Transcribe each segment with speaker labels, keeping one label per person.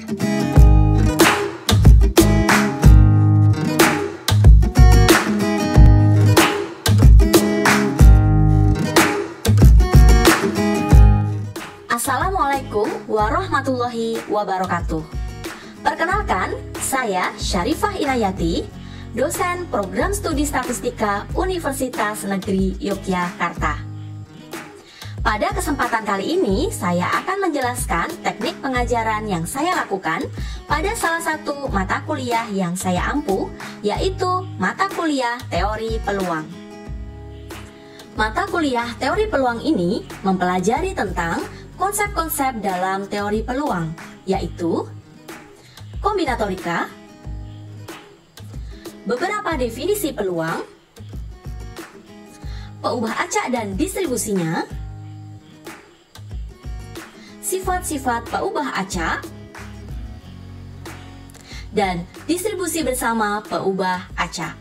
Speaker 1: Assalamualaikum warahmatullahi wabarakatuh. Perkenalkan, saya Syarifah Inayati, dosen Program Studi Statistika Universitas Negeri Yogyakarta. Pada kesempatan kali ini, saya akan menjelaskan teknik pengajaran yang saya lakukan pada salah satu mata kuliah yang saya ampu, yaitu mata kuliah Teori Peluang. Mata kuliah Teori Peluang ini mempelajari tentang konsep-konsep dalam teori peluang, yaitu kombinatorika, beberapa definisi peluang, peubah acak dan distribusinya, sifat-sifat peubah acak, dan distribusi bersama peubah acak.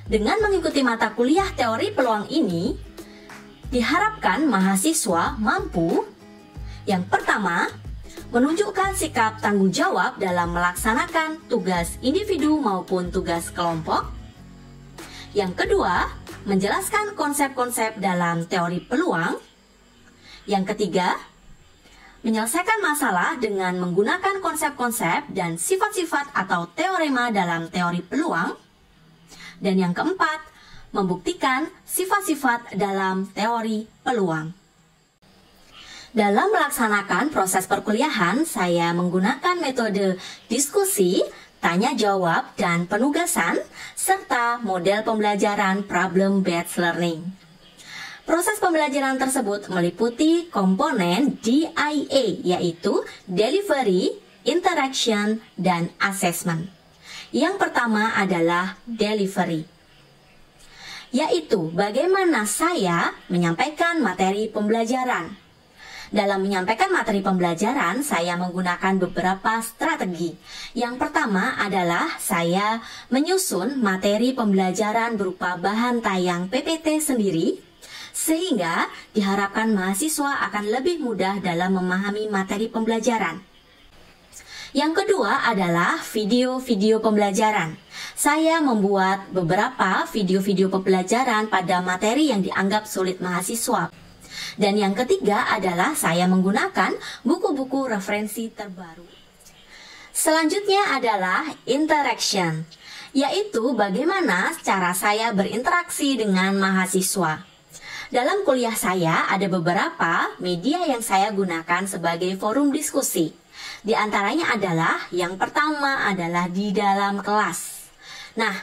Speaker 1: Dengan mengikuti mata kuliah teori peluang ini, diharapkan mahasiswa mampu yang pertama, menunjukkan sikap tanggung jawab dalam melaksanakan tugas individu maupun tugas kelompok. Yang kedua, menjelaskan konsep-konsep dalam teori peluang. Yang ketiga, menyelesaikan masalah dengan menggunakan konsep-konsep dan sifat-sifat atau teorema dalam teori peluang. Dan yang keempat, membuktikan sifat-sifat dalam teori peluang. Dalam melaksanakan proses perkuliahan, saya menggunakan metode diskusi, tanya jawab, dan penugasan, serta model pembelajaran problem-based learning. Proses pembelajaran tersebut meliputi komponen DIA, yaitu Delivery, Interaction, dan Assessment. Yang pertama adalah Delivery, yaitu bagaimana saya menyampaikan materi pembelajaran. Dalam menyampaikan materi pembelajaran, saya menggunakan beberapa strategi. Yang pertama adalah saya menyusun materi pembelajaran berupa bahan tayang PPT sendiri, sehingga diharapkan mahasiswa akan lebih mudah dalam memahami materi pembelajaran. Yang kedua adalah video-video pembelajaran. Saya membuat beberapa video-video pembelajaran pada materi yang dianggap sulit mahasiswa. Dan yang ketiga adalah saya menggunakan buku-buku referensi terbaru. Selanjutnya adalah interaction, yaitu bagaimana cara saya berinteraksi dengan mahasiswa. Dalam kuliah saya ada beberapa media yang saya gunakan sebagai forum diskusi. Di antaranya adalah yang pertama adalah di dalam kelas. Nah,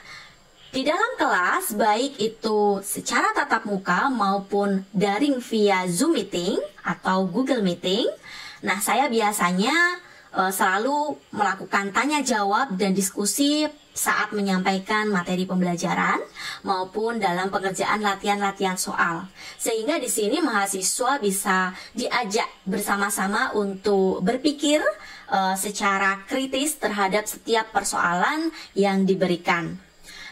Speaker 1: di dalam kelas baik itu secara tatap muka maupun daring via Zoom Meeting atau Google Meeting. Nah, saya biasanya selalu melakukan tanya jawab dan diskusi saat menyampaikan materi pembelajaran maupun dalam pengerjaan latihan-latihan soal. Sehingga di sini mahasiswa bisa diajak bersama-sama untuk berpikir secara kritis terhadap setiap persoalan yang diberikan.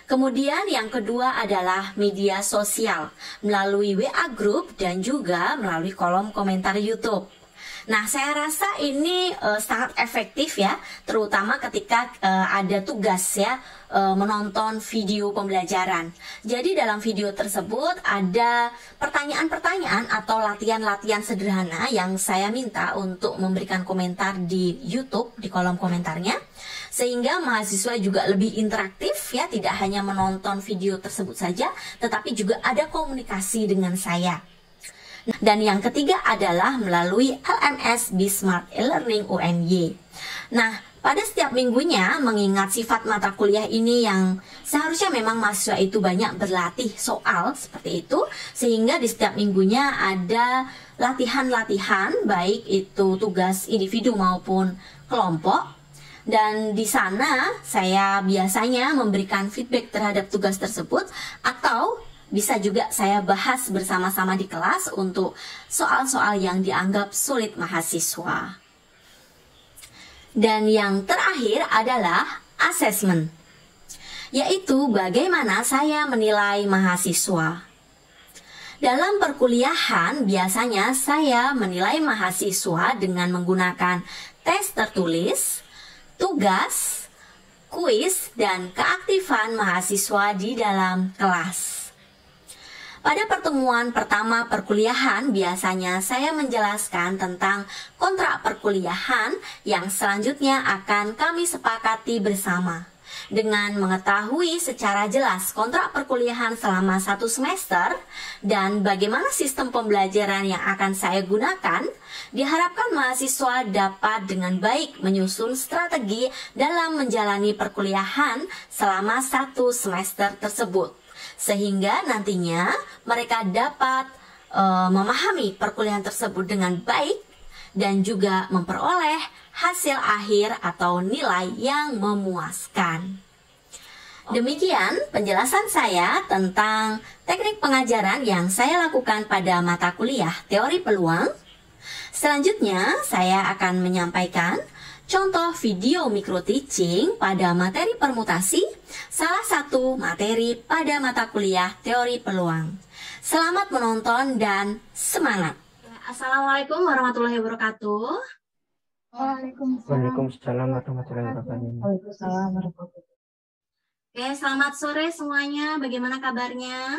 Speaker 1: Kemudian yang kedua adalah media sosial melalui WA Group dan juga melalui kolom komentar YouTube. Nah, saya rasa ini sangat efektif ya, terutama ketika ada tugas ya, menonton video pembelajaran. Jadi dalam video tersebut ada pertanyaan-pertanyaan atau latihan-latihan sederhana yang saya minta untuk memberikan komentar di YouTube, di kolom komentarnya. Sehingga mahasiswa juga lebih interaktif ya, tidak hanya menonton video tersebut saja, tetapi juga ada komunikasi dengan saya. Dan yang ketiga adalah melalui LMS Bismart e-Learning UNY. Nah, pada setiap minggunya, mengingat sifat mata kuliah ini yang seharusnya memang mahasiswa itu banyak berlatih soal seperti itu, sehingga di setiap minggunya ada latihan-latihan, baik itu tugas individu maupun kelompok. Dan di sana saya biasanya memberikan feedback terhadap tugas tersebut, atau bisa juga saya bahas bersama-sama di kelas untuk soal-soal yang dianggap sulit mahasiswa. Dan yang terakhir adalah assessment, yaitu bagaimana saya menilai mahasiswa. Dalam perkuliahan, biasanya saya menilai mahasiswa dengan menggunakan tes tertulis, tugas, kuis, dan keaktifan mahasiswa di dalam kelas. Pada pertemuan pertama perkuliahan, biasanya saya menjelaskan tentang kontrak perkuliahan yang selanjutnya akan kami sepakati bersama. Dengan mengetahui secara jelas kontrak perkuliahan selama 1 semester dan bagaimana sistem pembelajaran yang akan saya gunakan, diharapkan mahasiswa dapat dengan baik menyusun strategi dalam menjalani perkuliahan selama 1 semester tersebut, sehingga nantinya mereka dapat memahami perkuliahan tersebut dengan baik dan juga memperoleh hasil akhir atau nilai yang memuaskan. Demikian penjelasan saya tentang teknik pengajaran yang saya lakukan pada mata kuliah teori peluang. Selanjutnya, saya akan menyampaikan contoh video micro teaching pada materi permutasi, salah satu materi pada mata kuliah teori peluang. Selamat menonton dan semangat! Assalamualaikum warahmatullahi wabarakatuh.
Speaker 2: Waalaikumsalam warahmatullahi wabarakatuh.
Speaker 1: Oke, selamat sore semuanya. Bagaimana kabarnya?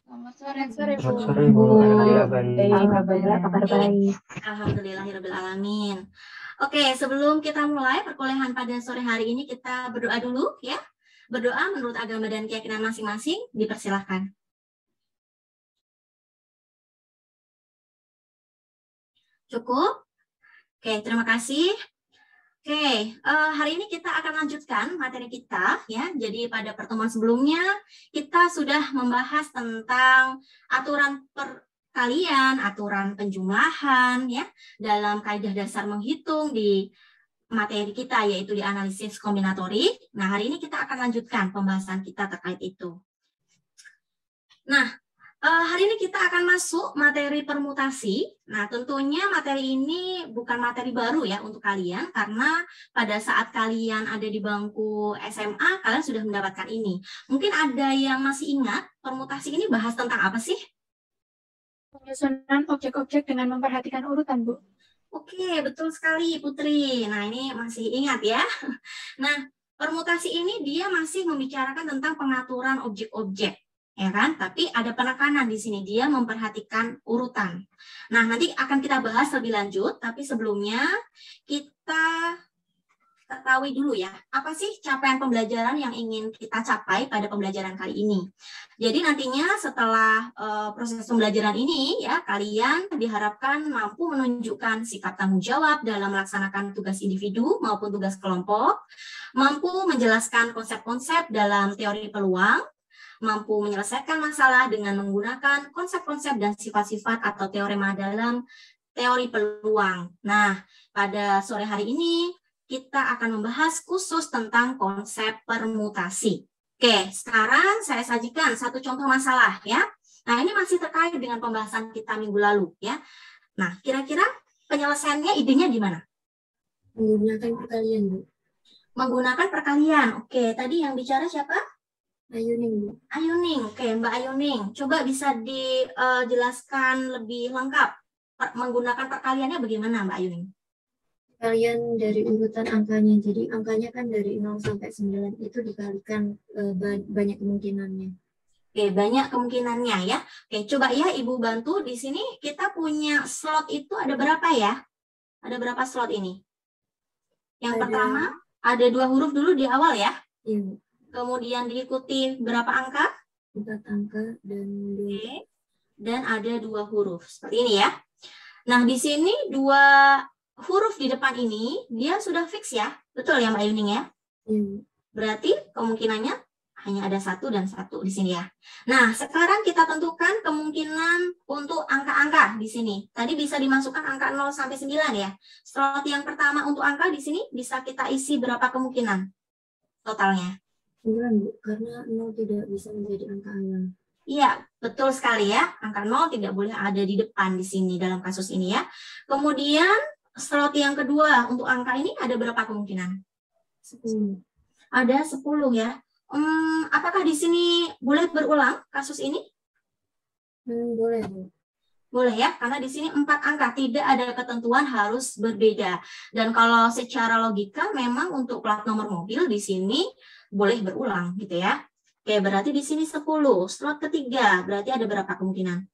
Speaker 3: Selamat sore,
Speaker 2: Selamat sore, Bu. Alhamdulillah baik.
Speaker 3: kabar baik.
Speaker 1: Alhamdulillahirrahmanirrahim. Oke, sebelum kita mulai perkuliahan pada sore hari ini, kita berdoa dulu ya. Berdoa menurut agama dan keyakinan masing-masing, dipersilahkan. Cukup? Oke, terima kasih. Oke, hari ini kita akan lanjutkan materi kita ya. Jadi pada pertemuan sebelumnya kita sudah membahas tentang aturan perkalian, aturan penjumlahan ya dalam kaidah dasar menghitung di materi kita yaitu di analisis kombinatorik. Nah, hari ini kita akan lanjutkan pembahasan kita terkait itu. Nah, hari ini kita akan masuk materi permutasi. Nah, tentunya materi ini bukan materi baru ya untuk kalian, karena pada saat kalian ada di bangku SMA, kalian sudah mendapatkan ini. Mungkin ada yang masih ingat, permutasi ini bahas tentang apa sih?
Speaker 3: Penyusunan objek-objek dengan memperhatikan urutan, Bu.
Speaker 1: Oke, betul sekali Putri. Nah, ini masih ingat ya. Nah, permutasi ini dia masih membicarakan tentang pengaturan objek-objek. Ya kan? Tapi ada penekanan di sini, dia memperhatikan urutan. Nah, nanti akan kita bahas lebih lanjut, tapi sebelumnya kita ketahui dulu ya, apa sih capaian pembelajaran yang ingin kita capai pada pembelajaran kali ini. Jadi nantinya setelah proses pembelajaran ini ya, kalian diharapkan mampu menunjukkan sikap tanggung jawab dalam melaksanakan tugas individu maupun tugas kelompok, mampu menjelaskan konsep-konsep dalam teori peluang, mampu menyelesaikan masalah dengan menggunakan konsep-konsep dan sifat-sifat atau teorema dalam teori peluang. Nah, pada sore hari ini kita akan membahas khusus tentang konsep permutasi. Oke, sekarang saya sajikan satu contoh masalah ya. Nah, ini masih terkait dengan pembahasan kita minggu lalu ya. Nah, kira-kira penyelesaiannya idenya di mana?
Speaker 4: Menggunakan perkalian, Bu.
Speaker 1: Menggunakan perkalian. Oke, tadi yang bicara siapa?
Speaker 4: Ayuning, Bu.
Speaker 1: Ayuning, oke Mbak Ayuning. Coba bisa dijelaskan lebih lengkap. Menggunakan perkaliannya bagaimana Mbak Ayuning?
Speaker 4: Perkalian dari urutan angkanya. Jadi angkanya kan dari 0 sampai 9 itu dikalikan banyak kemungkinannya.
Speaker 1: Oke, banyak kemungkinannya ya. Oke, coba ya Ibu bantu di sini kita punya slot itu ada berapa ya? Ada berapa slot ini? Yang pertama, ada 2 huruf dulu di awal ya.
Speaker 4: Iya, Bu.
Speaker 1: Kemudian diikuti berapa angka?
Speaker 4: 4 angka dan 2.
Speaker 1: Oke. Dan ada 2 huruf. Seperti ini ya. Nah, di sini 2 huruf di depan ini, dia sudah fix ya. Betul ya Mbak Yuning ya?
Speaker 4: Iya, Bu.
Speaker 1: Berarti kemungkinannya hanya ada 1 dan 1 di sini ya. Nah, sekarang kita tentukan kemungkinan untuk angka-angka di sini. Tadi bisa dimasukkan angka 0 sampai 9 ya. Slot yang pertama untuk angka di sini bisa kita isi berapa kemungkinan totalnya?
Speaker 4: 9, Bu. Karena 0 tidak bisa menjadi angka alang.
Speaker 1: Iya, betul sekali ya. Angka 0 tidak boleh ada di depan di sini dalam kasus ini ya. Kemudian slot yang kedua untuk angka ini ada berapa kemungkinan?
Speaker 4: 10.
Speaker 1: Ada 10 ya. Apakah di sini boleh berulang kasus ini?
Speaker 4: Boleh, Bu.
Speaker 1: Boleh ya, karena di sini 4 angka, tidak ada ketentuan harus berbeda. Dan kalau secara logika memang untuk plat nomor mobil di sini boleh berulang gitu ya. Oke, berarti di sini 10. Slot ketiga, berarti ada berapa kemungkinan?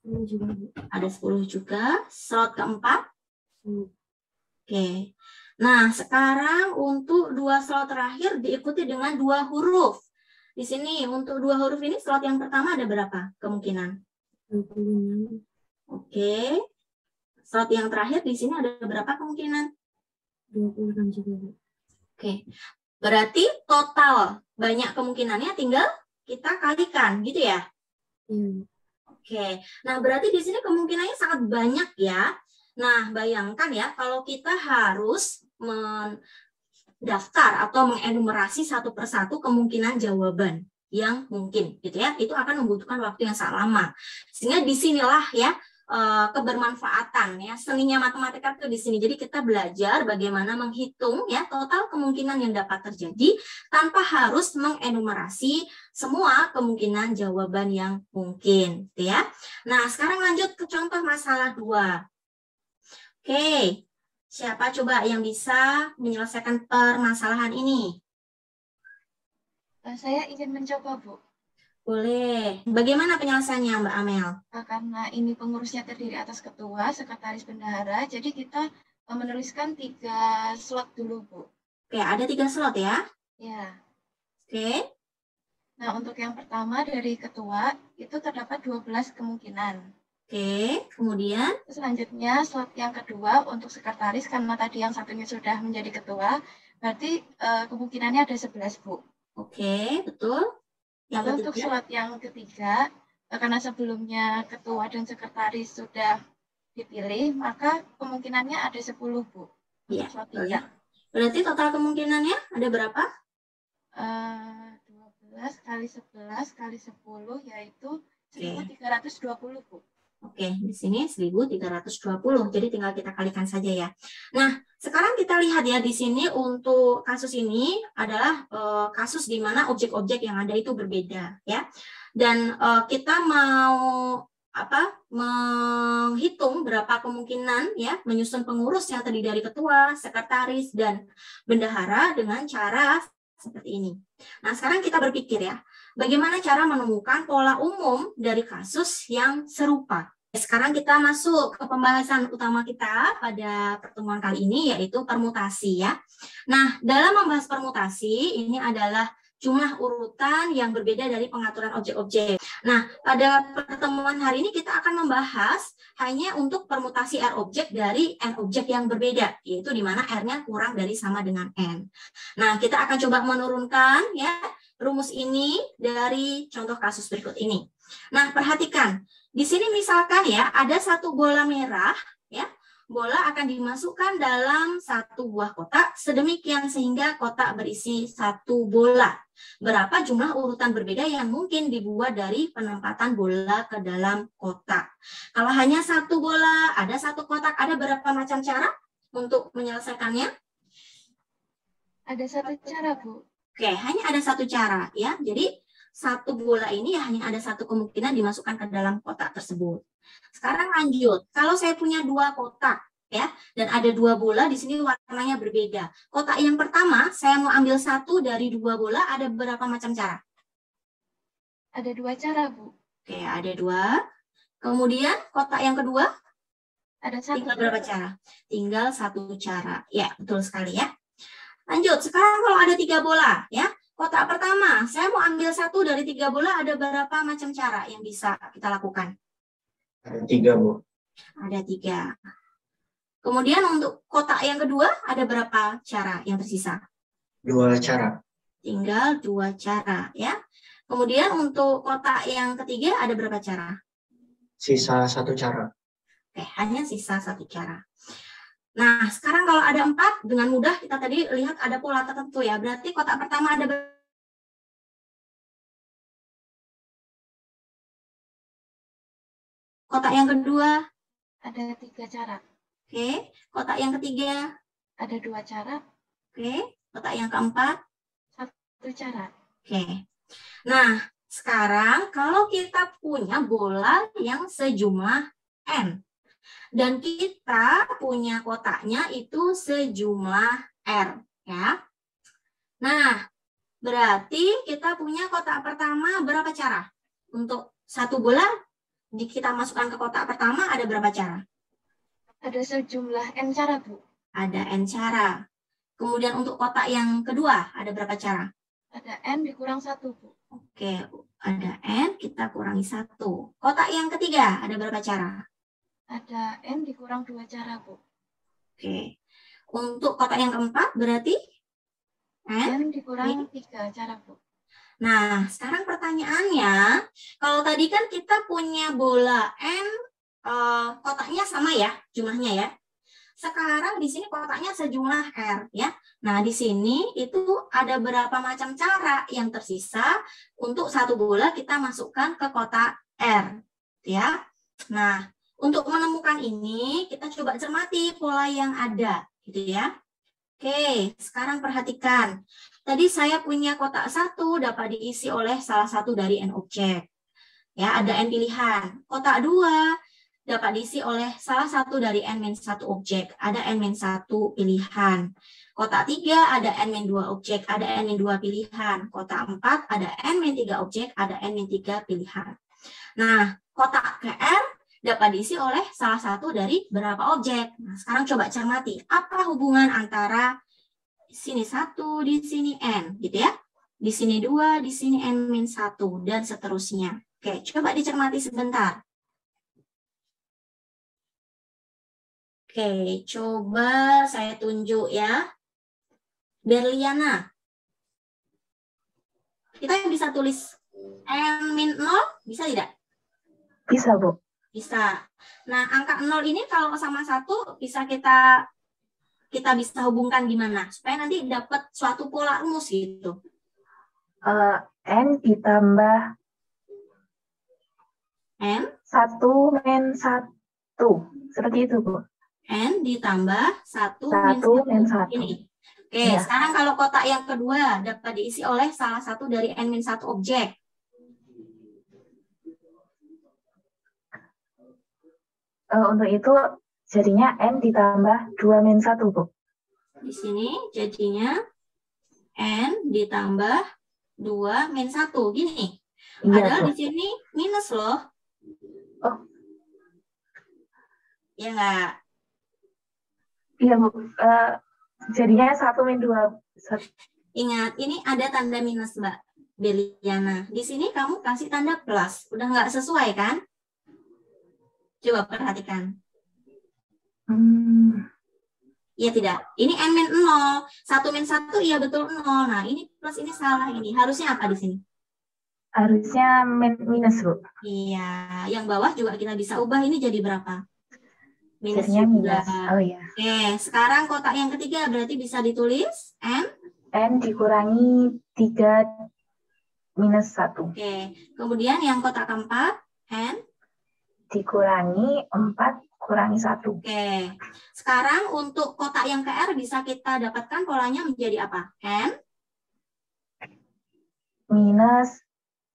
Speaker 4: 10 juga, Bu.
Speaker 1: Ada 10 juga. Slot keempat?
Speaker 4: 10.
Speaker 1: Oke. Nah, sekarang untuk 2 slot terakhir diikuti dengan 2 huruf. Di sini untuk 2 huruf ini slot yang pertama ada berapa kemungkinan?
Speaker 4: 26.
Speaker 1: Oke. Slot yang terakhir di sini ada berapa kemungkinan?
Speaker 4: 26 juga, Bu.
Speaker 1: Oke. Berarti total banyak kemungkinannya tinggal kita kalikan gitu ya?
Speaker 4: Iya.
Speaker 1: Oke. Nah, berarti di sini kemungkinannya sangat banyak ya. Nah, bayangkan ya kalau kita harus mendaftar atau mengenumerasi satu persatu kemungkinan jawaban yang mungkin gitu ya, itu akan membutuhkan waktu yang sangat lama. Sehingga disinilah ya kebermanfaatan ya seninya matematika itu di sini. Jadi kita belajar bagaimana menghitung ya total kemungkinan yang dapat terjadi tanpa harus mengenumerasi semua kemungkinan jawaban yang mungkin gitu ya. Nah, sekarang lanjut ke contoh masalah 2. Oke. Siapa coba yang bisa menyelesaikan permasalahan ini?
Speaker 3: Saya ingin mencoba, Bu.
Speaker 1: Boleh. Bagaimana penyelesaiannya, Mbak Amel?
Speaker 3: Karena ini pengurusnya terdiri atas ketua, sekretaris, bendahara, jadi kita menuliskan 3 slot dulu, Bu.
Speaker 1: Oke, ada 3 slot ya?
Speaker 3: Ya.
Speaker 1: Oke.
Speaker 3: Nah, untuk yang pertama dari ketua, itu terdapat 12 kemungkinan.
Speaker 1: Oke, kemudian?
Speaker 3: Selanjutnya, slot yang kedua untuk sekretaris, karena tadi yang satunya sudah menjadi ketua, berarti kemungkinannya ada 11, Bu.
Speaker 1: Oke, betul. Yang
Speaker 3: Untuk
Speaker 1: ketiga?
Speaker 3: slot yang ketiga, karena sebelumnya ketua dan sekretaris sudah dipilih, maka kemungkinannya ada 10, Bu.
Speaker 1: Iya,
Speaker 3: Slot
Speaker 1: betul
Speaker 3: 3.
Speaker 1: ya. Berarti total kemungkinannya ada berapa?
Speaker 3: 12 kali 11 kali 10, yaitu 1320, Bu.
Speaker 1: Oke, di sini 1320. Jadi tinggal kita kalikan saja ya. Nah, sekarang kita lihat ya di sini untuk kasus ini adalah kasus di mana objek-objek yang ada itu berbeda ya. Dan kita mau menghitung berapa kemungkinan ya menyusun pengurus yang terdiri dari ketua, sekretaris dan bendahara dengan cara seperti ini. Nah, sekarang kita berpikir ya, bagaimana cara menemukan pola umum dari kasus yang serupa. Sekarang kita masuk ke pembahasan utama kita pada pertemuan kali ini, yaitu permutasi ya. Nah, dalam membahas permutasi, ini adalah jumlah urutan yang berbeda dari pengaturan objek-objek. Nah, pada pertemuan hari ini kita akan membahas hanya untuk permutasi R objek dari N objek yang berbeda, yaitu di mana R-nya kurang dari sama dengan N. Nah, kita akan coba menurunkan ya rumus ini dari contoh kasus berikut ini. Nah, perhatikan. Di sini misalkan ya, ada satu bola merah ya. Bola akan dimasukkan dalam satu buah kotak sedemikian sehingga kotak berisi satu bola. Berapa jumlah urutan berbeda yang mungkin dibuat dari penempatan bola ke dalam kotak. Kalau hanya satu bola, ada satu kotak, ada berapa macam cara untuk menyelesaikannya?
Speaker 3: Ada 1 cara, Bu.
Speaker 1: Oke, hanya ada 1 cara ya. Jadi satu bola ini ya hanya ada 1 kemungkinan dimasukkan ke dalam kotak tersebut. Sekarang lanjut. Kalau saya punya 2 kotak ya dan ada 2 bola di sini warnanya berbeda. Kotak yang pertama saya mau ambil 1 dari 2 bola, ada berapa macam cara?
Speaker 3: Ada 2 cara, Bu.
Speaker 1: Oke, ada 2. Kemudian kotak yang kedua?
Speaker 3: Ada 1.
Speaker 1: Tinggal berapa cara? Tinggal 1 cara. Ya, betul sekali ya. Lanjut, sekarang kalau ada 3 bola ya. Kotak pertama, saya mau ambil 1 dari 3 bola, ada berapa macam cara yang bisa kita lakukan?
Speaker 2: Ada 3, Bu.
Speaker 1: Ada 3. Kemudian untuk kotak yang kedua, ada berapa cara yang tersisa?
Speaker 2: 2 cara.
Speaker 1: Tinggal 2 cara ya. Kemudian untuk kotak yang ketiga, ada berapa cara?
Speaker 2: Sisa 1 cara.
Speaker 1: Oke, hanya sisa 1 cara. Nah, sekarang kalau ada 4, dengan mudah kita tadi lihat ada pola tertentu ya. Berarti kotak pertama ada kotak yang kedua?
Speaker 3: Ada 3 cara.
Speaker 1: Oke, kotak yang ketiga?
Speaker 3: Ada 2 cara.
Speaker 1: Oke, kotak yang keempat?
Speaker 3: 1 cara.
Speaker 1: Oke. Nah, sekarang kalau kita punya bola yang sejumlah N, dan kita punya kotaknya itu sejumlah R, ya. Nah, berarti kita punya kotak pertama berapa cara? Untuk satu bola kita masukkan ke kotak pertama ada berapa cara?
Speaker 3: Ada sejumlah N cara, Bu.
Speaker 1: Ada N cara. Kemudian untuk kotak yang kedua ada berapa cara?
Speaker 3: Ada N dikurang 1, Bu.
Speaker 1: Oke, ada N, kita kurangi 1. Kotak yang ketiga ada berapa cara?
Speaker 3: Ada N dikurang 2 cara, Bu.
Speaker 1: Oke. Untuk kotak yang keempat berarti
Speaker 3: N dikurang 3 cara, Bu.
Speaker 1: Nah, sekarang pertanyaannya, kalau tadi kan kita punya bola N, kotaknya sama ya, jumlahnya ya. Sekarang di sini kotaknya sejumlah R ya. Nah, di sini itu ada berapa macam cara yang tersisa untuk satu bola kita masukkan ke kotak R ya. Nah, untuk menemukan ini kita coba cermati pola yang ada gitu ya. Oke, sekarang perhatikan. Tadi saya punya kotak 1 dapat diisi oleh salah satu dari N objek. Ya, ada N pilihan. Kotak 2 dapat diisi oleh salah satu dari N-1 objek. Ada N-1 pilihan. Kotak 3 ada N-2 objek, ada N-2 pilihan. Kotak 4 ada N-3 objek, ada N-3 pilihan. Nah, kotak QR dapat diisi oleh salah satu dari berapa objek. Nah, sekarang coba cermati. Apa hubungan antara sini 1, di sini N, gitu ya. Di sini 2, di sini N-1, dan seterusnya. Oke, coba dicermati sebentar. Oke, coba saya tunjuk ya. Berliana. Kita bisa tulis N-0, bisa tidak?
Speaker 5: Bisa, Bu.
Speaker 1: Bisa. Nah, angka 0 ini kalau sama 1 bisa kita bisa hubungkan gimana? Supaya nanti dapat suatu pola rumus gitu.
Speaker 5: N ditambah
Speaker 1: N
Speaker 5: 1 min 1. Seperti itu, Bu.
Speaker 1: N ditambah 1
Speaker 5: min 1.
Speaker 1: Ini. Oke,
Speaker 5: Ya.
Speaker 1: sekarang kalau kotak yang kedua dapat diisi oleh salah satu dari N-1 objek.
Speaker 5: Untuk itu jadinya N ditambah 2 min 1, Bu.
Speaker 1: Di sini jadinya N ditambah 2 min 1. Gini.
Speaker 5: Iya,
Speaker 1: Padahal
Speaker 5: Bu.
Speaker 1: di sini minus loh.
Speaker 5: Oh.
Speaker 1: Ya enggak?
Speaker 5: Iya, Bu. Jadinya 1 min 2.
Speaker 1: Ingat, ini ada tanda minus, Mbak Beliana. Di sini kamu kasih tanda plus. Udah nggak sesuai kan? Coba perhatikan. Iya tidak? Ini N min 0. 1 min 1, iya betul 0. Nah, ini plus, ini salah ini. Harusnya apa di sini?
Speaker 5: Harusnya minus, Bu.
Speaker 1: Iya. Yang bawah juga kita bisa ubah. Ini jadi berapa? Minus
Speaker 5: Jadinya
Speaker 1: juga.
Speaker 5: minus. Oh iya.
Speaker 1: Oke, sekarang kotak yang ketiga berarti bisa ditulis
Speaker 5: N dikurangi 3 minus 1.
Speaker 1: Oke, kemudian yang kotak keempat N
Speaker 5: Dikurangi 4 kurangi 1.
Speaker 1: Oke, sekarang untuk kotak yang ke R bisa kita dapatkan polanya menjadi apa? N
Speaker 5: Minus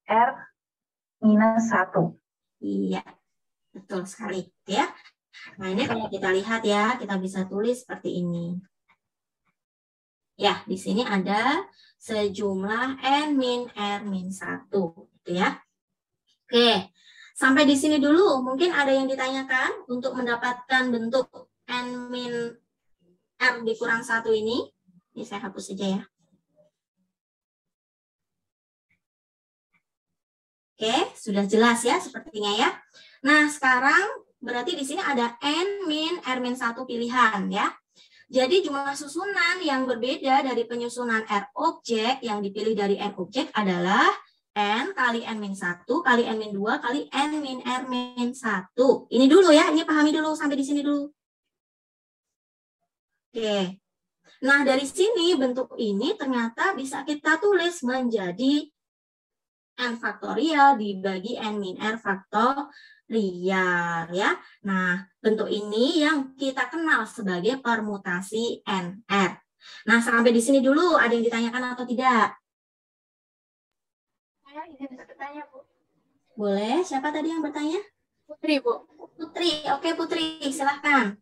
Speaker 5: R minus 1.
Speaker 1: Iya, betul sekali ya. Nah, ini kalau kita lihat ya, kita bisa tulis seperti ini. Ya, di sini ada sejumlah N min R min 1 gitu ya. Oke, sampai di sini dulu. Mungkin ada yang ditanyakan untuk mendapatkan bentuk N min R dikurang 1 ini. Ini saya hapus saja ya. Oke, sudah jelas ya sepertinya ya. Nah, sekarang berarti di sini ada N min R min 1 pilihan ya. Jadi jumlah susunan yang berbeda dari penyusunan R objek yang dipilih dari N objek adalah N kali N min 1 kali N min 2 kali N min R min 1. Ini dulu ya, ini pahami dulu sampai di sini dulu. Oke. Nah, dari sini bentuk ini ternyata bisa kita tulis menjadi N faktorial dibagi N min R faktorial ya. Nah, bentuk ini yang kita kenal sebagai permutasi NR. Nah, sampai di sini dulu ada yang ditanyakan atau tidak?
Speaker 3: Saya izin bertanya, Bu.
Speaker 1: Boleh, siapa tadi yang bertanya?
Speaker 3: Putri, Bu.
Speaker 1: Putri, oke Putri, silahkan.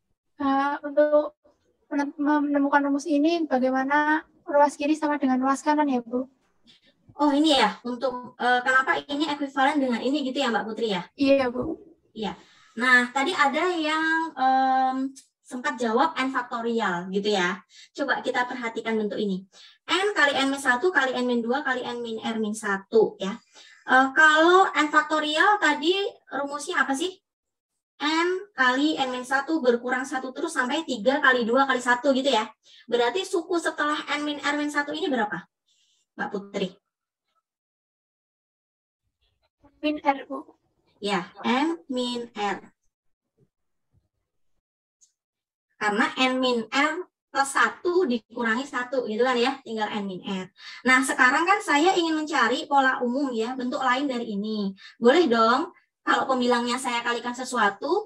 Speaker 3: Untuk menemukan rumus ini, bagaimana ruas kiri sama dengan ruas kanan ya, Bu?
Speaker 1: Oh ini ya, untuk kenapa ini ekuivalen dengan ini gitu ya Mbak Putri ya?
Speaker 3: Iya, Bu.
Speaker 1: Iya. Nah, tadi ada yang sempat jawab n faktorial gitu ya. Coba kita perhatikan bentuk ini. N kali n-1 kali n-2 kali n-r-1 ya. Kalau n faktorial tadi rumusnya apa sih? N kali n-1 berkurang 1 terus sampai 3 kali 2 kali 1 gitu ya. Berarti suku setelah n-r-1 ini berapa? Mbak Putri?
Speaker 3: Min R, Bu.
Speaker 1: Ya, n-r. Karena n-r plus 1 dikurangi 1 gitu kan ya, tinggal n-r. Nah, sekarang kan saya ingin mencari pola umum ya, bentuk lain dari ini. Boleh dong, kalau pembilangnya saya kalikan sesuatu,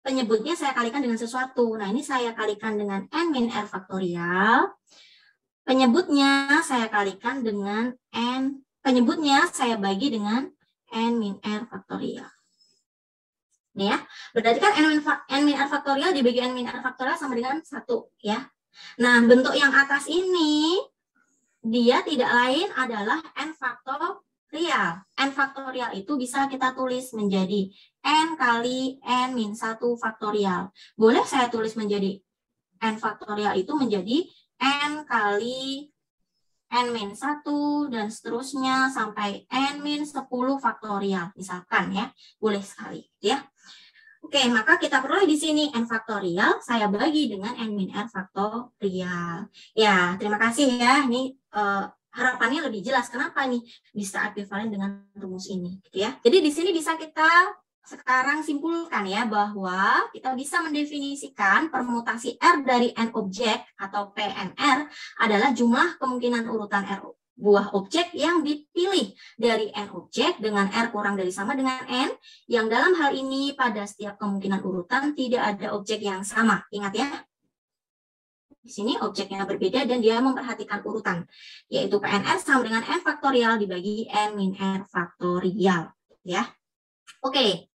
Speaker 1: penyebutnya saya kalikan dengan sesuatu. Nah, ini saya kalikan dengan n-r faktorial. Penyebutnya saya kalikan dengan penyebutnya saya bagi dengan n-r faktorial. Nih ya, berarti kan n-r faktorial dibagi n-r faktorial sama dengan 1 ya. Nah, bentuk yang atas ini dia tidak lain adalah n faktorial. N faktorial itu bisa kita tulis menjadi n kali n-1 faktorial. Boleh saya tulis menjadi n faktorial itu menjadi n kali n-1 dan seterusnya sampai n-10 faktorial misalkan ya. Boleh sekali ya. Oke, maka kita peroleh di sini n faktorial saya bagi dengan n-r faktorial. Ya, terima kasih ya. Ini harapannya lebih jelas kenapa nih bisa ekuivalen dengan rumus ini gitu ya. Jadi di sini bisa kita sekarang simpulkan ya bahwa kita bisa mendefinisikan permutasi R dari N objek atau PNR adalah jumlah kemungkinan urutan R buah objek yang dipilih dari N objek dengan R kurang dari sama dengan N, yang dalam hal ini pada setiap kemungkinan urutan tidak ada objek yang sama. Ingat ya, di sini objeknya berbeda dan dia memperhatikan urutan, yaitu PNR sama dengan N faktorial dibagi N min R faktorial. Ya, oke.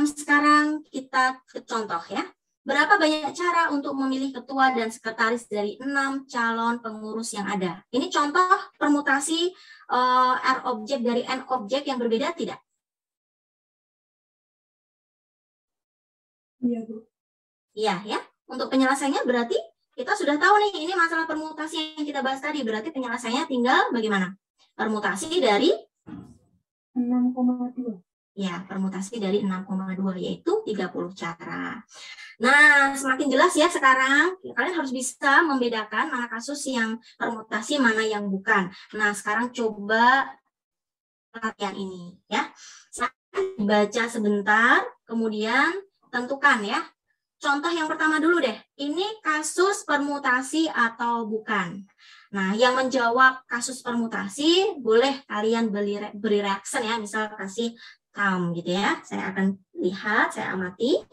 Speaker 1: Sekarang kita ke contoh ya. Berapa banyak cara untuk memilih ketua dan sekretaris dari 6 calon pengurus yang ada? Ini contoh permutasi R objek dari N objek yang berbeda tidak?
Speaker 3: Iya, Bu.
Speaker 1: Iya ya. Untuk penyelesaiannya berarti kita sudah tahu nih, ini masalah permutasi yang kita bahas tadi. Berarti penyelesaiannya tinggal bagaimana? Permutasi dari
Speaker 3: 6,2.
Speaker 1: Ya, permutasi dari 6,2 yaitu 30 cara. Nah, semakin jelas ya sekarang. Kalian harus bisa membedakan mana kasus yang permutasi, mana yang bukan. Nah, sekarang coba latihan ini ya. Silahkan baca sebentar, kemudian tentukan ya. Contoh yang pertama dulu deh. Ini kasus permutasi atau bukan. Nah, yang menjawab kasus permutasi boleh kalian beri reaction ya. Misal kasih gitu ya. Saya akan lihat, saya amati.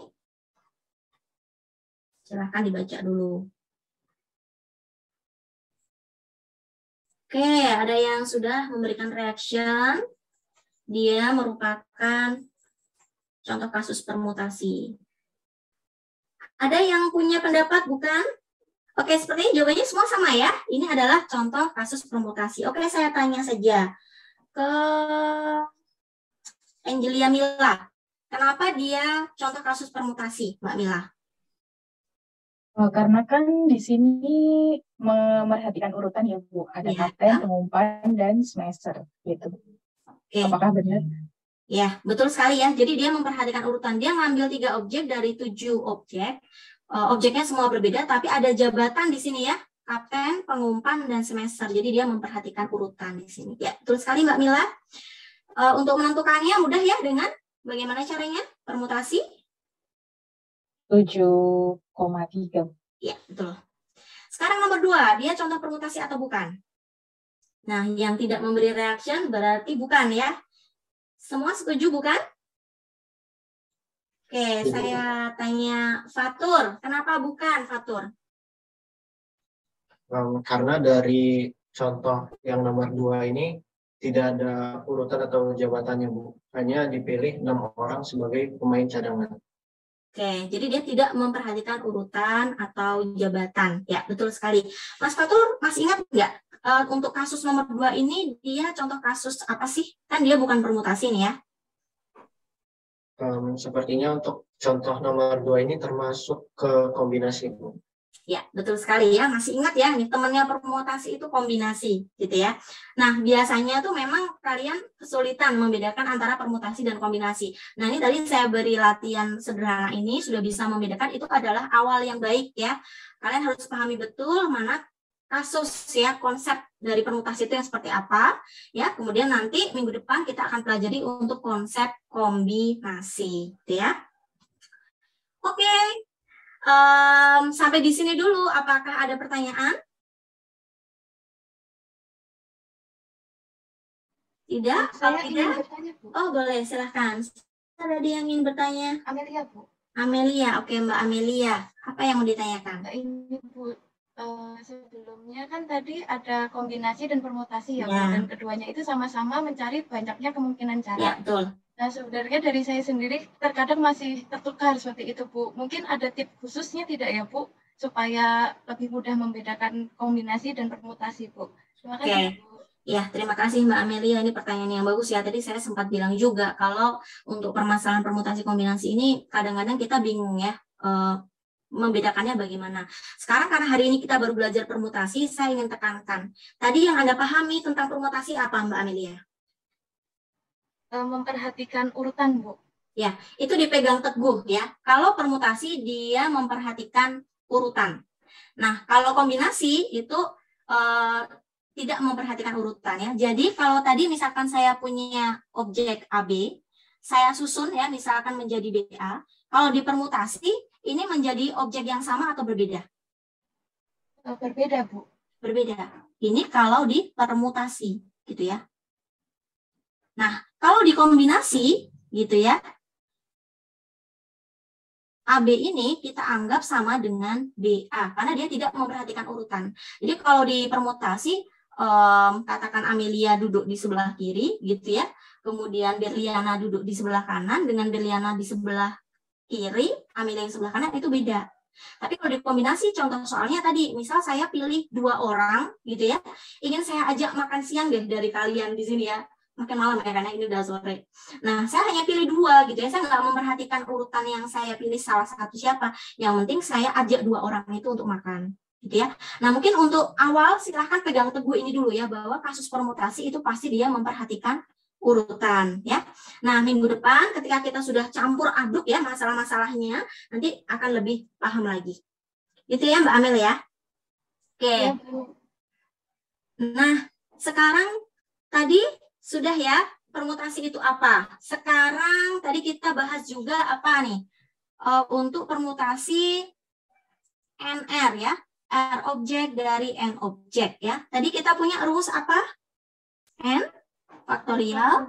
Speaker 1: Silahkan dibaca dulu. Oke, ada yang sudah memberikan reaction. Dia merupakan contoh kasus permutasi. Ada yang punya pendapat bukan? Oke, sepertinya jawabannya semua sama ya. Ini adalah contoh kasus permutasi. Oke, saya tanya saja ke Angelia Mila. Kenapa dia contoh kasus permutasi, Mbak Mila?
Speaker 5: Karena kan di sini memerhatikan urutan ya, Bu. Ada kapten, pengumpan, dan semester gitu. Oke. Apakah benar?
Speaker 1: Ya, betul sekali ya. Jadi dia memperhatikan urutan. Dia ngambil 3 objek dari 7 objek. Objeknya semua berbeda, tapi ada jabatan di sini ya. Kapten, pengumpan, dan semester. Jadi dia memperhatikan urutan di sini. Ya, betul sekali Mbak Mila. Untuk menentukannya mudah ya dengan bagaimana caranya? Permutasi?
Speaker 5: 7,3.
Speaker 1: Ya, betul. Sekarang nomor 2, dia contoh permutasi atau bukan? Nah, yang tidak memberi reaction berarti bukan ya. Semua setuju bukan? Oke, saya tanya Fatur. Kenapa bukan, Fatur?
Speaker 2: Karena dari contoh yang nomor 2 ini tidak ada urutan atau jabatannya, Bu. Hanya dipilih 6 orang sebagai pemain cadangan.
Speaker 1: Oke, jadi dia tidak memperhatikan urutan atau jabatan. Ya, betul sekali. Mas Fatur, masih ingat nggak untuk kasus nomor 2 ini dia contoh kasus apa sih? Kan dia bukan permutasi nih ya.
Speaker 2: Sepertinya untuk contoh nomor 2 ini termasuk ke kombinasi, Bu.
Speaker 1: Ya, betul sekali ya. Masih ingat ya, nih temannya permutasi itu kombinasi, gitu ya. Nah, biasanya tuh memang kalian kesulitan membedakan antara permutasi dan kombinasi. Nah, ini tadi saya beri latihan sederhana ini, sudah bisa membedakan, itu adalah awal yang baik ya. Kalian harus pahami betul mana kasus ya, konsep dari permutasi itu yang seperti apa. Ya, kemudian nanti minggu depan kita akan pelajari untuk konsep kombinasi, gitu ya. Oke. Sampai di sini dulu, apakah ada pertanyaan? Tidak?
Speaker 3: Saya
Speaker 1: Kalau
Speaker 3: ingin
Speaker 1: tidak,
Speaker 3: bertanya, Bu.
Speaker 1: oh boleh, silahkan. Ada yang ingin bertanya?
Speaker 3: Amelia, Bu.
Speaker 1: Amelia, oke Mbak Amelia. Apa yang mau ditanyakan?
Speaker 3: Ini, Bu, sebelumnya kan tadi ada kombinasi dan permutasi ya, Bu,
Speaker 1: Ya.
Speaker 3: dan keduanya itu sama-sama mencari banyaknya kemungkinan cara.
Speaker 1: Ya, betul.
Speaker 3: Nah, sebenarnya dari saya sendiri terkadang masih tertukar seperti itu, Bu. Mungkin ada tips khususnya tidak ya, Bu, supaya lebih mudah membedakan kombinasi dan permutasi, Bu. Terima kasih, Bu.
Speaker 1: Ya, terima kasih Mbak Amelia. Ini pertanyaan yang bagus ya. Tadi saya sempat bilang juga kalau untuk permasalahan permutasi kombinasi ini kadang-kadang kita bingung ya membedakannya bagaimana. Sekarang karena hari ini kita baru belajar permutasi, saya ingin tekankan. Tadi yang Anda pahami tentang permutasi apa Mbak Amelia?
Speaker 3: Memperhatikan urutan, Bu.
Speaker 1: Ya, itu dipegang teguh ya. Kalau permutasi dia memperhatikan urutan. Nah, kalau kombinasi itu tidak memperhatikan urutan ya. Jadi kalau tadi misalkan saya punya objek AB, saya susun ya misalkan menjadi BA. Kalau di permutasi ini menjadi objek yang sama atau berbeda?
Speaker 3: Berbeda, Bu.
Speaker 1: Berbeda. Ini kalau di permutasi gitu ya. Nah, kalau dikombinasi gitu ya, AB ini kita anggap sama dengan BA karena dia tidak memperhatikan urutan. Jadi kalau di permutasi katakan Amelia duduk di sebelah kiri gitu ya, kemudian Berliana duduk di sebelah kanan dengan Berliana di sebelah kiri, Amelia di sebelah kanan itu beda. Tapi kalau dikombinasi contoh soalnya tadi, misal saya pilih 2 orang gitu ya, ingin saya ajak makan siang deh dari kalian di sini ya. Makin malam ya karena ini udah sore. Nah, saya hanya pilih 2 gitu ya. Saya nggak memperhatikan urutan yang saya pilih salah satu siapa. Yang penting saya ajak 2 orang itu untuk makan, gitu ya. Nah, mungkin untuk awal silahkan pegang teguh ini dulu ya bahwa kasus permutasi itu pasti dia memperhatikan urutan ya. Nah, minggu depan ketika kita sudah campur aduk ya masalah-masalahnya, nanti akan lebih paham lagi. Gitu ya Mbak Amel ya. Oke.
Speaker 3: Ya, Bu.
Speaker 1: Nah, sekarang tadi sudah ya, permutasi itu apa? Sekarang tadi kita bahas juga apa nih? Untuk permutasi NR ya, R objek dari N objek ya. Tadi kita punya rumus apa? N faktorial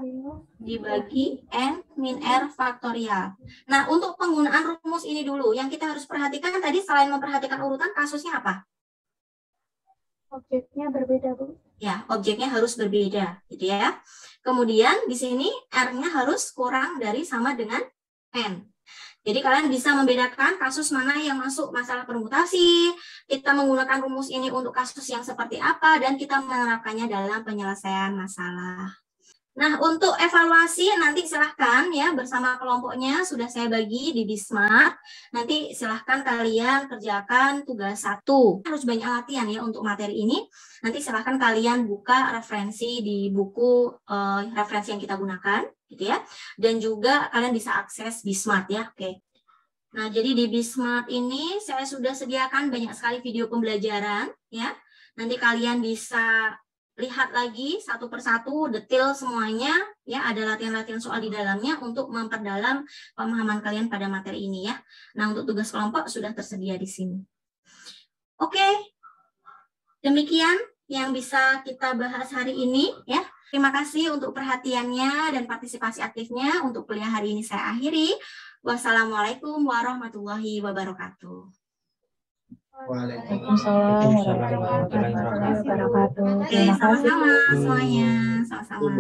Speaker 1: dibagi N min R faktorial. Nah, untuk penggunaan rumus ini dulu, yang kita harus perhatikan tadi selain memperhatikan urutan, kasusnya apa?
Speaker 3: Objeknya berbeda, Bu.
Speaker 1: Ya, objeknya harus berbeda, gitu ya. Kemudian di sini R-nya harus kurang dari sama dengan N. Jadi kalian bisa membedakan kasus mana yang masuk masalah permutasi, kita menggunakan rumus ini untuk kasus yang seperti apa, dan kita menerapkannya dalam penyelesaian masalah. Nah, untuk evaluasi nanti silahkan ya bersama kelompoknya sudah saya bagi di Bismart. Nanti silahkan kalian kerjakan tugas 1. Harus banyak latihan ya untuk materi ini. Nanti silahkan kalian buka referensi di buku referensi yang kita gunakan, gitu ya. Dan juga kalian bisa akses Bismart ya. Oke. Nah, jadi di Bismart ini saya sudah sediakan banyak sekali video pembelajaran ya. Nanti kalian bisa lihat lagi satu persatu detail semuanya ya, ada latihan-latihan soal di dalamnya untuk memperdalam pemahaman kalian pada materi ini ya. Nah, untuk tugas kelompok sudah tersedia di sini. Oke. Demikian yang bisa kita bahas hari ini ya. Terima kasih untuk perhatiannya dan partisipasi aktifnya. Untuk kuliah hari ini saya akhiri. Wassalamualaikum warahmatullahi wabarakatuh.
Speaker 5: Waalaikumsalam warahmatullahi wabarakatuh.
Speaker 1: Oke, sama-sama semuanya. Sama-sama.